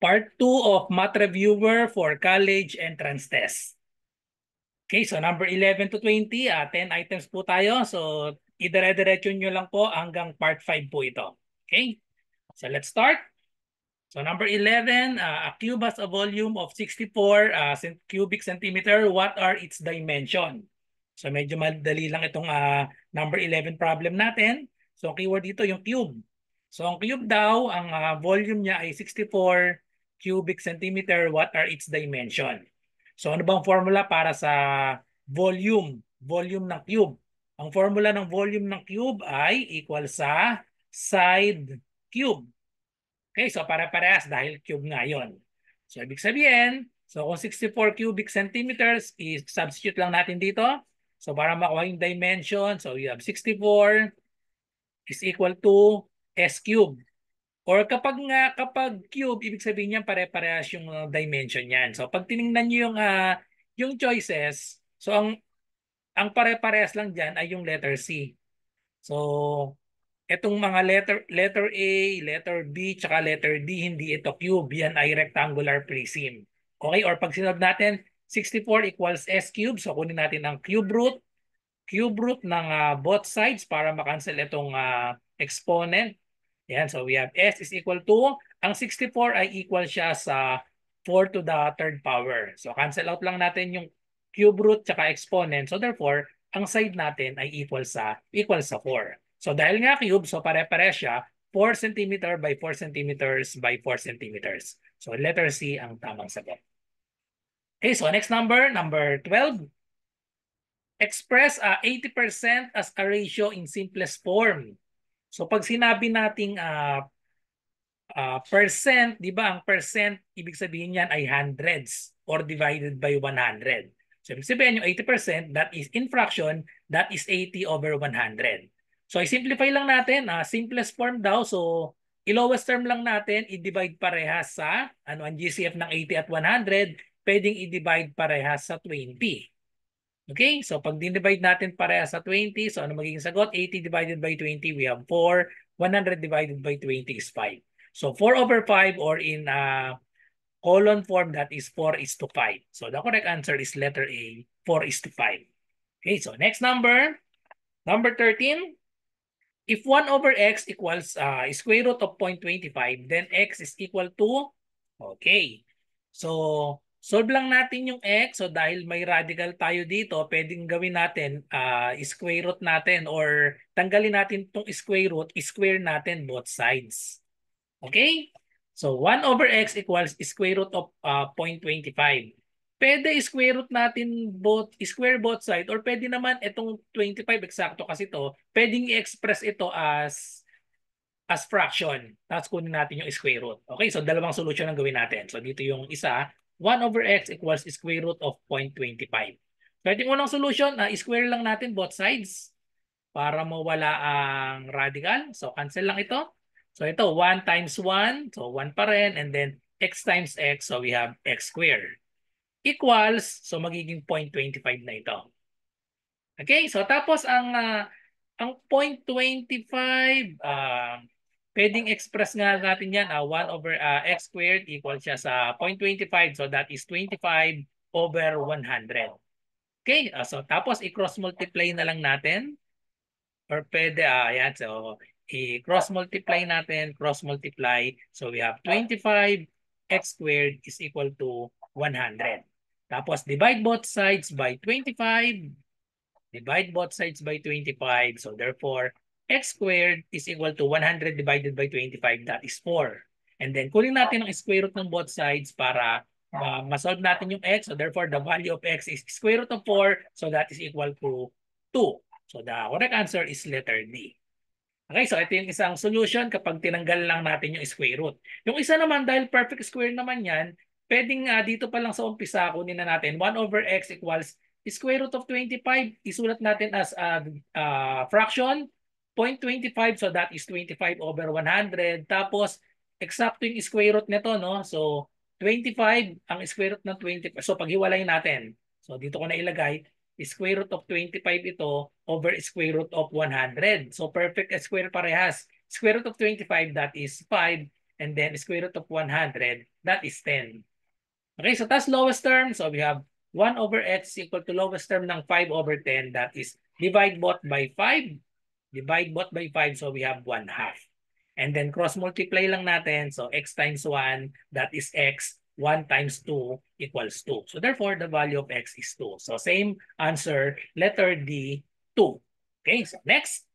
Part 2 of Math Reviewer for College Entrance Test. Okay, so number 11 to 20, 10 items po tayo. So, idire-diretso nyo lang po hanggang part 5 po ito. Okay, so let's start. So number 11, a cube has a volume of 64 cubic centimeter. What are its dimension? So medyo madali lang itong number 11 problem natin. So ang keyword dito yung cube. So ang cube daw, ang volume niya ay 64 cubic centimeter. What are its dimension? So ano bang formula para sa volume? Volume ng cube. Ang formula ng volume ng cube ay equal sa side cube. Okay, so para-parehas dahil cube nga yun. So ibig sabihin, so kung 64 cubic centimeters, i-substitute lang natin dito. So para makuha yung dimension, so you have 64 is equal to S cube. Or kapag cube, ibig sabihin niyan pare-parehas yung dimension niyan. So pag tiningnan niyo yung choices, so ang pare-parehas lang diyan ay yung letter C. So itong mga letter A, letter B, tsaka letter D, hindi ito cube. Yan ay rectangular prism. Okay, or pag sinod natin, 64 equals S cube. So kunin natin ang cube root ng both sides para makancel itong exponent. Yan, so we have S is equal to, ang 64 ay equal siya sa 4 to the third power. So cancel out lang natin yung cube root tsaka exponent. So therefore, ang side natin ay equal sa 4. So dahil nga cube, so pare-pare siya 4 cm by 4 cm by 4 cm. So letter C ang tamang sagot. Okay, so next number 12. Express 80% as a ratio in simplest form. So pag sinabi nating percent, di ba? Ang percent, ibig sabihin yan ay hundreds or divided by 100. So ibig sabihin yung 80%, that is in fraction, that is 80 over 100. So i-simplify lang natin, simplest form daw. So i-lowest term lang natin, i-divide parehas sa ang GCF ng 80 at 100, pwedeng i-divide parehas sa 20. Okay, so pag din-divide natin parehas sa 20, so ano magiging sagot? 80 divided by 20, we have 4. 100 divided by 20 is 5. So 4 over 5, or in column form, that is 4 is to 5. So the correct answer is letter A, 4 is to 5. Okay, so next number 13. If 1 over x equals square root of 0.25, then x is equal to, okay. So solve lang natin yung x. So dahil may radical tayo dito, pwedeng gawin natin square root natin, or tanggalin natin itong square root, square natin both sides. Okay? So 1 over x equals square root of 0.25. Pwede square root natin square both side, or pwede naman itong 25 eksakto kasi ito, pwedeng i-express ito as fraction. Tapos kunin natin yung square root. Okay, so dalawang solution ang gawin natin. So dito yung isa, 1 over x equals square root of 0.25. So ito yung unang solution, square lang natin both sides para mawala ang radical. So cancel lang ito. So ito, 1 times 1, so 1 pa rin, and then x times x, so we have x squared. Equals, so magiging 0.25 na ito. Okay, so tapos ang 0.25, pwedeng express nga natin yan, 1 over x squared equals siya sa 0.25. So that is 25 over 100. Okay, so tapos i-cross multiply na lang natin. Or pwede, ayan, so i-cross multiply natin, cross multiply. So we have 25 x squared is equal to 100. Tapos divide both sides by 25. Divide both sides by 25. So therefore, x squared is equal to 100 divided by 25. That is 4. And then kunin natin ang square root ng both sides para masolve natin yung x. So therefore, the value of x is square root of 4. So that is equal to 2. So the correct answer is letter D. Okay, so ito yung isang solution kapag tinanggal lang natin yung square root. Yung isa naman, dahil perfect square naman yan, pwedeng dito pa lang sa umpisa, kunin na natin 1 over x equals square root of 25, isulat natin as fraction, 0.25, so that is 25 over 100. Tapos, eksakto yung square root nito, no? So, 25, ang square root ng 25. So, paghiwalay natin. So, dito ko na ilagay, square root of 25 ito over square root of 100. So, perfect square parehas. Square root of 25, that is 5. and then square root of 100, that is 10. Okay, so that's lowest term. So we have 1 over x equal to lowest term ng 5 over 10. That is divide both by 5. Divide both by 5. So we have 1/2. And then cross multiply lang natin. So x times 1, that is x. 1 times 2 equals 2. So therefore, the value of x is 2. So same answer, letter D, 2. Okay, so next.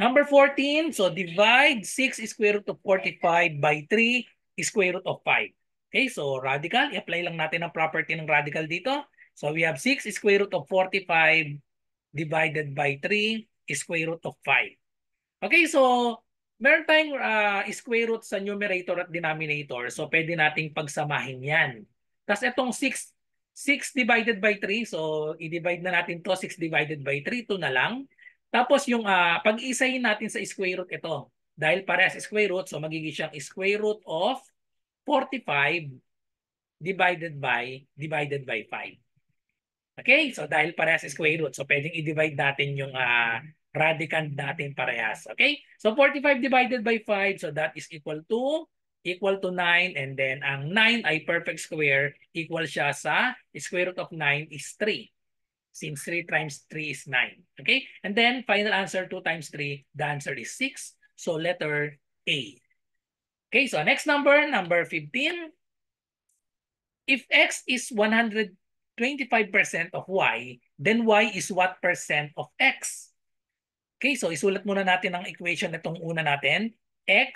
Number 14, so divide 6 square root of 45 by 3 square root of 5. Okay, so radical, i-apply lang natin ang property ng radical dito. So we have 6 square root of 45 divided by 3 square root of 5. Okay, so meron tayong square root sa numerator at denominator. So pwede nating pagsamahin yan. Tapos itong 6 divided by 3. So i-divide na natin to 6 divided by 3. 2 na lang. Tapos yung pag-isahin natin sa square root ito. Dahil parehas square root, so magiging siyang square root of 45 divided by 5. Okay, so dahil parehas square root, so pwedeng i-divide natin yung radicand natin parehas. Okay, so 45 divided by 5, so that is equal to 9, and then ang 9 ay perfect square, equal siya sa square root of 9 is 3. Since 3 times 3 is 9. Okay? And then, final answer, 2 times 3, the answer is 6. So, letter A. Okay, so next number, number 15. If x is 125% of y, then y is what percent of x? Okay, so isulat muna natin ang equation na itong una natin. X,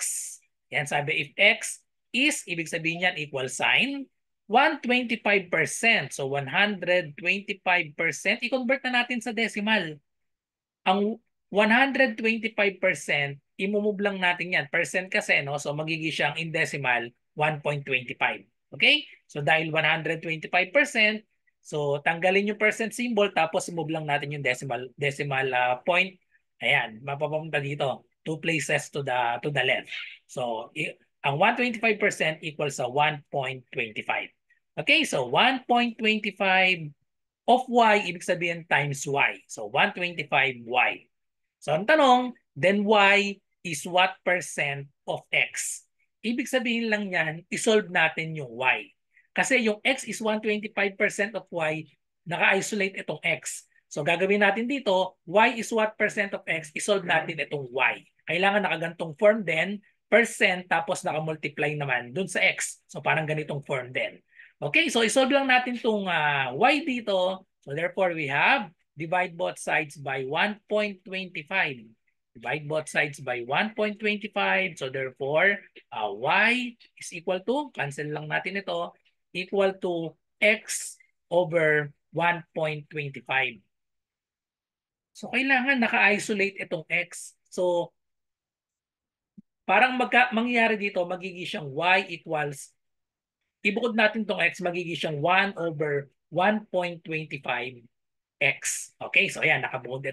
yan sabi, if x is, ibig sabihin yan, equal sign, 125%. So 125%, i-convert na natin sa decimal. Ang 125%, i-move lang natin yan. Percent kasi, no? So magiging siyang in decimal, 1.25. Okay? So dahil 125%, so tanggalin yung percent symbol, tapos move lang natin yung decimal point. Ayan, mapapunta dito. 2 places to the left. So ang 125% equals sa 1.25. Okay, so 1.25 of y, ibig sabihin times y. So 125y. So ang tanong, then y is what percent of x? Ibig sabihin lang yan, isolve natin yung y. Kasi yung x is 125% of y, naka-isolate itong x. So gagawin natin dito, y is what percent of x, isolve natin itong y. Kailangan nakagantong form din, percent tapos naka-multiply naman dun sa x. So parang ganitong form din. Okay, so isolve lang natin itong y dito. So therefore, we have divide both sides by 1.25. Divide both sides by 1.25. So therefore, y is equal to, cancel lang natin ito, equal to x over 1.25. So kailangan naka-isolate itong x. So parang mangyayari dito, magiging siyang y equals, ibukod natin itong x, magiging siyang 1 over 1.25 x. Okay, so ayan, nakabukod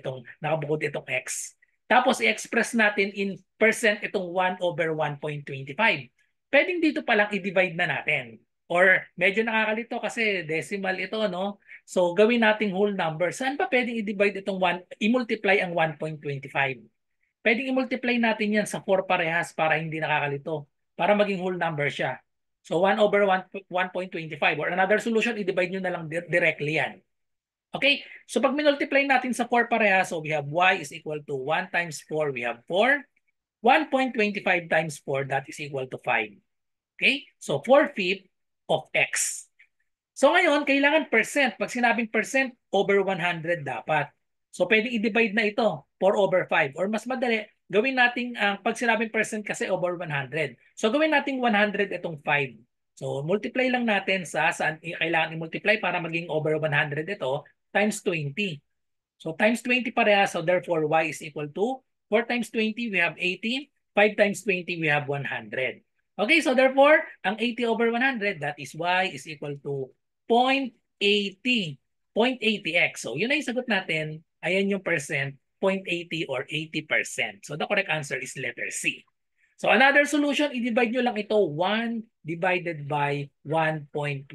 itong x. Tapos i-express natin in percent itong 1 over 1.25. Pwedeng dito pa lang i-divide na natin. Or medyo nakakalito kasi decimal ito, no? So gawin nating whole number. Saan pa pwedeng i-divide itong 1, i-multiply ang 1.25? Pwedeng i-multiply natin yan sa 4 parehas para hindi nakakalito. Para maging whole number siya. So 1 over 1.25. Or another solution, i-divide nyo na lang directly yan. Okay, so pag minultiply natin sa 4 parehas, so we have y is equal to 1 times 4, we have 4. 1.25 times 4, that is equal to 5. Okay, so 4/5 of x. So ngayon, kailangan percent. Pag sinabing percent, over 100 dapat. So pwedeng i-divide na ito, 4 over 5. Or mas madali, gawin natin, pag sinabing percent kasi over 100. So gawin natin 100 itong 5. So multiply lang natin sa saan kailangan i-multiply para maging over 100 ito, times 20. So times 20 pareha, so therefore y is equal to 4 times 20, we have 80. 5 times 20, we have 100. Okay, so therefore, ang 80 over 100, that is y is equal to 0.80. 0.80x. So yun ay sagot natin. Ayan yung percent, 0.80 or 80%. So the correct answer is letter C. So another solution, i-divide nyo lang ito 1 divided by 1.25.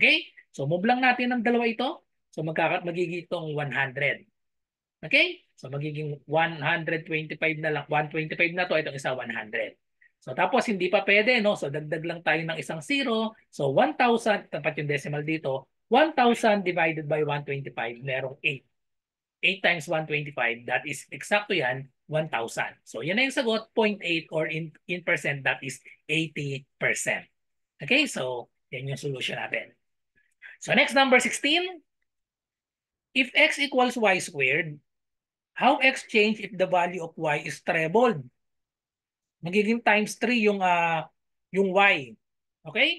Okay? So move lang natin ang dalawa ito. So magiging itong 100. Okay? So magiging 125 na lang. 125 na to, itong isa 100. So tapos hindi pa pwede, no? So dagdag lang tayo ng isang zero. So 1,000, tapat yung decimal dito. 1,000 divided by 125, merong 8. 8 times 125, that is eksakto yan, 1,000. So yan na yung sagot, 0.8 or in percent, that is 80%. Okay, so yan yung solution natin. So next, number 16. If x equals y squared, how x change if the value of y is trebled? Magiging times 3 yung y. Okay?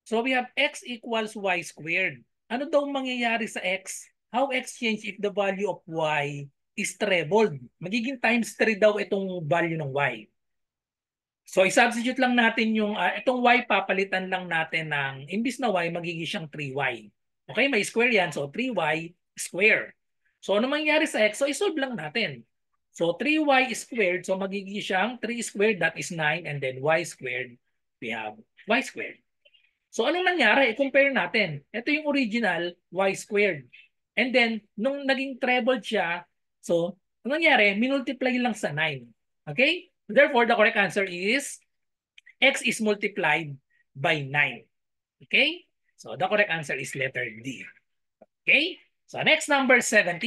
So we have x equals y squared. Ano daw mangyayari sa x? How x change if the value of y is trebled? Magiging times 3 daw itong value ng y. So i-substitute lang natin yung itong y, papalitan lang natin ng imbis na y magiging siyang 3y. Okay, may square yan, so 3y square. So ano mangyayari sa x? So isolve lang natin. So 3y squared, so magiging siyang 3 squared, that is 9, and then y squared, we have y squared. So anong nangyari? I-compare natin. Ito yung original y squared. And then nung naging trebled siya, so anong nangyari? Minultiply lang sa 9. Okay? Therefore, the correct answer is x is multiplied by 9. Okay? So the correct answer is letter D. Okay? So next, number 17.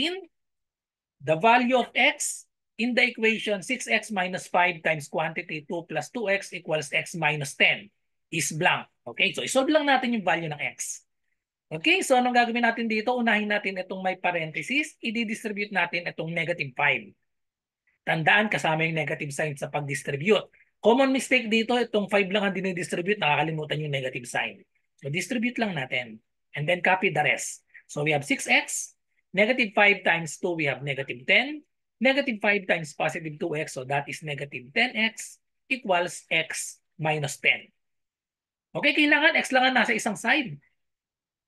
The value of x in the equation 6x minus 5 times quantity 2 plus 2x equals x minus 10 is blank. Okay? So isolve lang natin yung value ng x. Okay? So anong gagawin natin dito? Unahin natin itong may parenthesis. I-distribute natin itong negative 5. Tandaan, kasama yung negative sign sa pag-distribute. Common mistake dito, itong 5 lang ang dinidistribute, nakakalimutan yung negative sign. So distribute lang natin. And then copy the rest. So we have 6x, negative 5 times 2, we have negative 10. Negative 5 times positive 2x, so that is negative 10x equals x minus 10. Okay, kailangan x lang ang nasa isang side.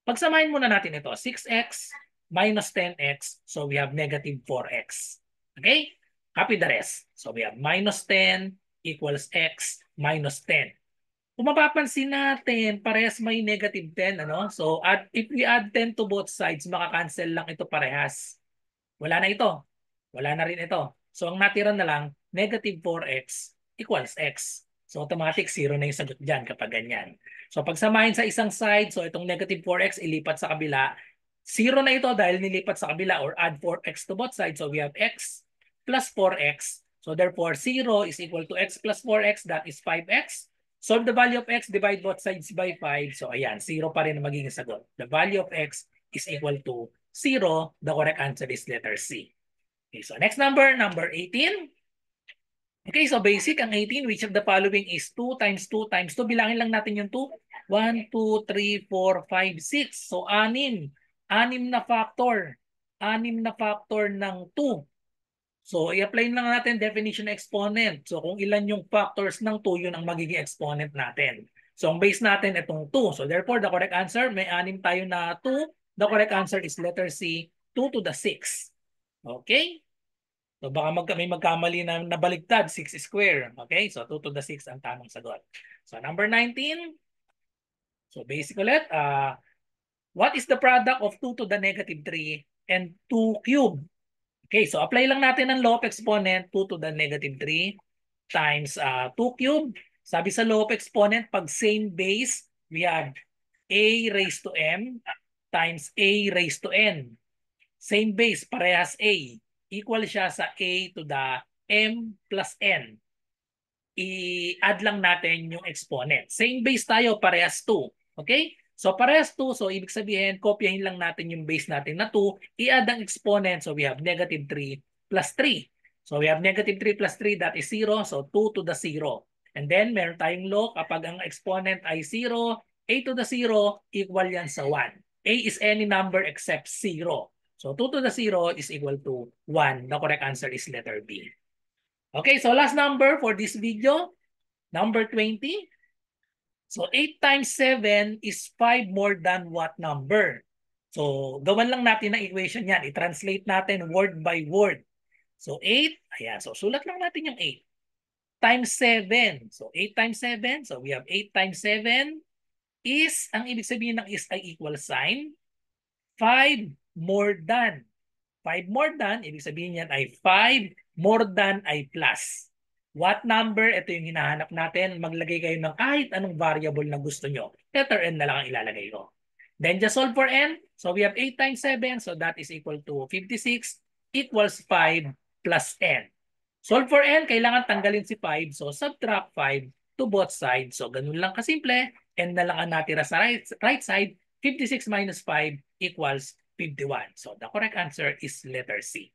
Pagsamahin muna natin ito, 6x minus 10x, so we have negative 4x. Okay? Copy the rest. So we have minus 10 equals x minus 10. Kung mapapansin natin, parehas may negative 10. Ano? So if we add 10 to both sides, makakancel lang ito parehas. Wala na ito. Wala na rin ito. So ang natira na lang, negative 4x equals x. So automatic 0 na yung sagot dyan kapag ganyan. So pagsamahin sa isang side, so itong negative 4x ilipat sa kabila. 0 na ito dahil nilipat sa kabila, or add 4x to both sides. So we have x plus 4x. So therefore 0 is equal to x plus 4x, that is 5x. Solve the value of x, divide both sides by 5. So ayan, 0 pa rin ang magiging sagot. The value of x is equal to 0. The correct answer is letter C. Okay, so next number, number 18. Okay, so basic ang 18, which of the following is 2 times 2 times 2? Bilangin lang natin yung 2. 1, 2, 3, 4, 5, 6. So 6. 6 na factor. 6 na factor ng 2. So i-apply lang natin definition ng exponent. So kung ilan yung factors ng 2, yun ang magiging exponent natin. So ang base natin itong 2. So therefore, the correct answer, may 6 tayo na 2. The correct answer is letter C, 2 to the 6. Okay? So baka may magkamali na nabaligtad, 6 square. Okay? So 2 to the 6 ang tamang sagot. So number 19. So basic ulit. What is the product of 2 to the negative 3 and 2 cubed? Okay, so apply lang natin ang law of exponent, 2 to the negative 3 times 2 cubed. Sabi sa law of exponent, pag same base, we have a raised to m times a raised to n. Same base, parehas a. Equal siya sa a to the m plus n. I-add lang natin yung exponent. Same base tayo, parehas 2. Okay? So parehas 2, so ibig sabihin, kopyahin lang natin yung base natin na 2, i-add ang exponent, so we have negative 3 plus 3. So we have negative 3 plus 3, that is 0, so 2 to the 0. And then meron tayong law, kapag ang exponent ay 0, a to the 0 equal yan sa 1. A is any number except 0. So 2 to the 0 is equal to 1. The correct answer is letter B. Okay, so last number for this video, number 20. So 8 times 7 is 5 more than what number? So gawan lang natin ang equation yan. I-translate natin word by word. So 8, ayan. So sulat lang natin yung 8 times 7. So 8 times 7. So we have 8 times 7 is, ang ibig sabihin ng is ay equal sign. 5 more than. 5 more than, ibig sabihin yan ay 5 more than ay plus. What number? Ito yung hinahanap natin. Maglagay kayo ng kahit anong variable na gusto nyo. Letter n na lang ang ilalagay ko. Then just solve for n. So we have 8 times 7. So that is equal to 56 equals 5 plus n. Solve for n, kailangan tanggalin si 5. So subtract 5 to both sides. So ganun lang kasimple. N na lang ang natira sa right side. 56 minus 5 equals 51. So the correct answer is letter C.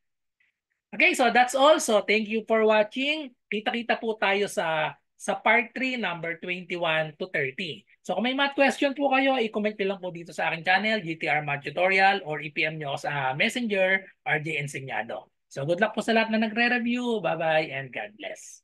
Okay, so that's all. So thank you for watching. Kita-kita po tayo sa part 3, number 21 to 30. So kung may math question po kayo, i-comment nyo lang po dito sa aking channel, GTR Math Tutorial, or i-PM nyo sa Messenger, RJ Enseñado. So good luck po sa lahat na nagre-review. Bye-bye and God bless.